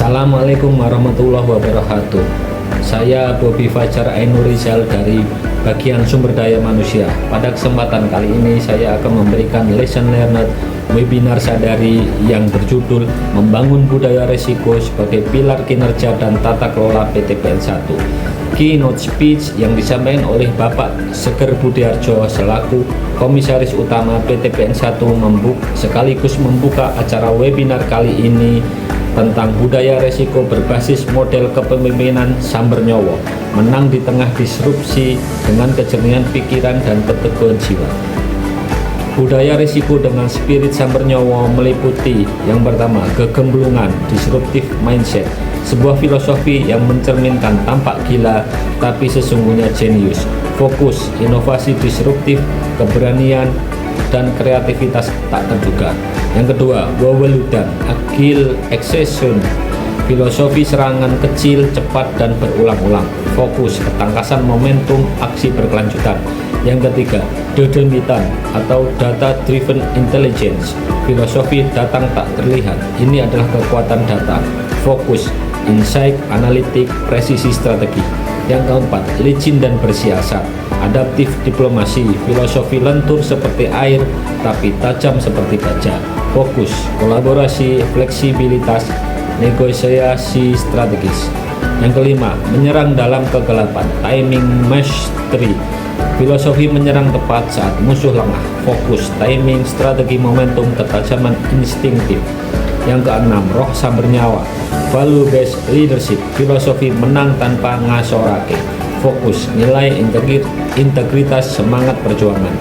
Assalamualaikum warahmatullahi wabarakatuh. Saya Bobi Fajar Ainurizal dari bagian sumber daya manusia. Pada kesempatan kali ini saya akan memberikan lesson learned webinar sadari yang berjudul Membangun Budaya Resiko sebagai Pilar Kinerja dan Tata Kelola PTPN 1. Keynote speech yang disampaikan oleh Bapak Seger Budiarjo selaku Komisaris Utama PTPN 1 sekaligus membuka acara webinar kali ini tentang budaya resiko berbasis model kepemimpinan Samber Nyowo, menang di tengah disrupsi dengan kejernihan pikiran dan keteguhan jiwa. Budaya risiko dengan spirit Samber Nyowo meliputi yang pertama, kegemblungan, disruptive mindset, sebuah filosofi yang mencerminkan tampak gila tapi sesungguhnya jenius, fokus, inovasi disruptif, keberanian, dan kreativitas tak terduga. Yang kedua, weweludan, agile execution, filosofi serangan kecil, cepat, dan berulang-ulang, fokus, ketangkasan momentum, aksi berkelanjutan. Yang ketiga, dodemitan atau data driven intelligence, filosofi datang tak terlihat. Ini adalah kekuatan data, fokus, insight, analitik, presisi strategi. Yang keempat, licin dan bersiasat, adaptif diplomasi, filosofi lentur seperti air tapi tajam seperti baja, fokus, kolaborasi, fleksibilitas, negosiasi strategis. Yang kelima, menyerang dalam kegelapan, timing mastery, filosofi menyerang tepat saat musuh lengah, fokus, timing, strategi, momentum, ketajaman instinktif. Yang keenam, roh Samber Nyawa, value based leadership, filosofi menang tanpa ngasorake, fokus, nilai, integritas, semangat perjuangan.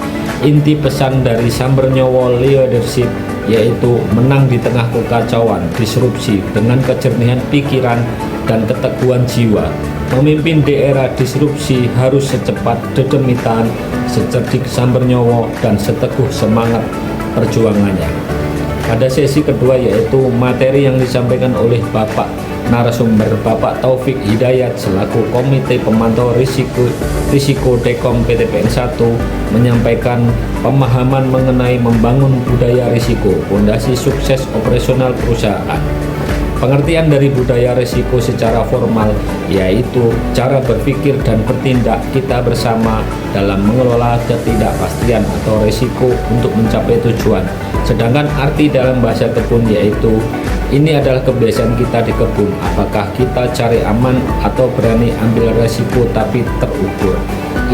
Inti pesan dari Samber Nyowo leadership yaitu menang di tengah kekacauan, disrupsi dengan kejernihan pikiran dan keteguhan jiwa. Memimpin di era disrupsi harus secepat dedemitan, secerdik Samber Nyowo, dan seteguh semangat perjuangannya. Pada sesi kedua yaitu materi yang disampaikan oleh Bapak narasumber Bapak Taufik Hidayat selaku Komite Pemantau Risiko Dekom PTPN 1 menyampaikan pemahaman mengenai membangun budaya risiko, fondasi sukses operasional perusahaan. Pengertian dari budaya risiko secara formal yaitu cara berpikir dan bertindak kita bersama dalam mengelola ketidakpastian atau risiko untuk mencapai tujuan. Sedangkan arti dalam bahasa kebun yaitu ini adalah kebiasaan kita di kebun, apakah kita cari aman atau berani ambil resiko tapi terukur.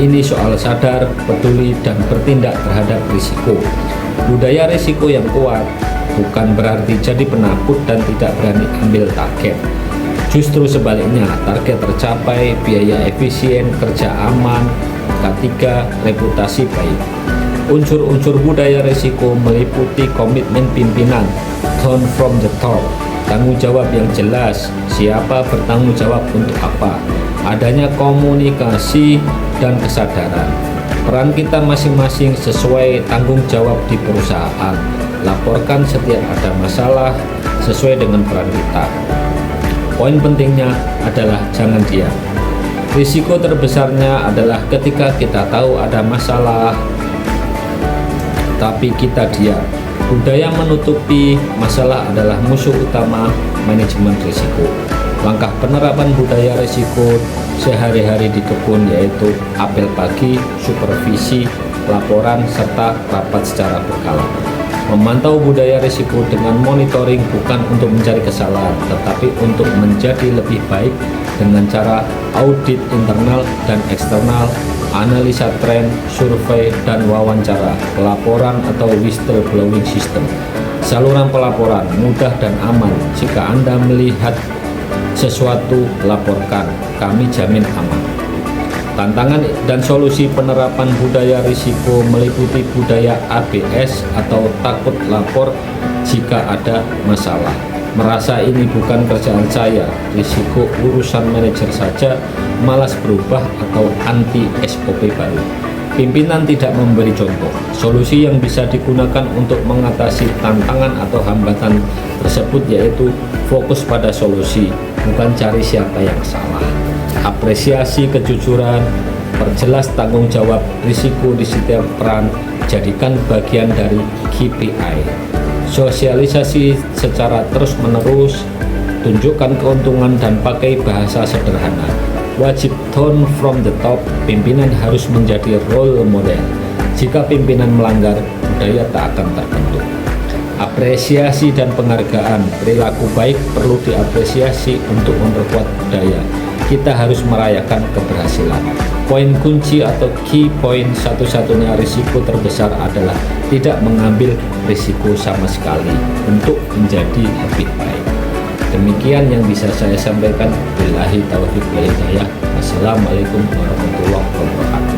Ini soal sadar, peduli, dan bertindak terhadap risiko. Budaya risiko yang kuat bukan berarti jadi penakut dan tidak berani ambil target. Justru sebaliknya, target tercapai, biaya efisien, kerja aman, ketiga, reputasi baik. Unsur-unsur budaya risiko meliputi komitmen pimpinan, tone from the top, tanggung jawab yang jelas, siapa bertanggung jawab untuk apa, adanya komunikasi dan kesadaran. Peran kita masing-masing sesuai tanggung jawab di perusahaan. Laporkan setiap ada masalah sesuai dengan peran kita. Poin pentingnya adalah jangan diam. Risiko terbesarnya adalah ketika kita tahu ada masalah tapi kita diam. Budaya menutupi masalah adalah musuh utama manajemen risiko. Langkah penerapan budaya risiko sehari-hari di kebun yaitu apel pagi, supervisi, laporan, serta rapat secara berkala. Memantau budaya risiko dengan monitoring bukan untuk mencari kesalahan, tetapi untuk menjadi lebih baik dengan cara audit internal dan eksternal, analisa tren, survei, dan wawancara, pelaporan atau whistleblowing system. Saluran pelaporan mudah dan aman. Jika Anda melihat sesuatu, laporkan. Kami jamin aman. Tantangan dan solusi penerapan budaya risiko meliputi budaya ABS atau takut lapor jika ada masalah. Merasa ini bukan kerjaan saya, risiko urusan manajer saja, malas berubah atau anti SOP baru. Pimpinan tidak memberi contoh. Solusi yang bisa digunakan untuk mengatasi tantangan atau hambatan tersebut yaitu fokus pada solusi, bukan cari siapa yang salah. Apresiasi kejujuran, perjelas tanggung jawab risiko di setiap peran, jadikan bagian dari KPI. Sosialisasi secara terus-menerus, tunjukkan keuntungan dan pakai bahasa sederhana. Wajib tone from the top, pimpinan harus menjadi role model. Jika pimpinan melanggar, budaya tak akan terbentuk. Apresiasi dan penghargaan, perilaku baik perlu diapresiasi untuk memperkuat budaya. Kita harus merayakan keberhasilan. Poin kunci atau key point satu-satunya risiko terbesar adalah tidak mengambil risiko sama sekali untuk menjadi lebih baik. Demikian yang bisa saya sampaikan. Billahi taufiq wal hidayah. Wassalamualaikum warahmatullahi wabarakatuh.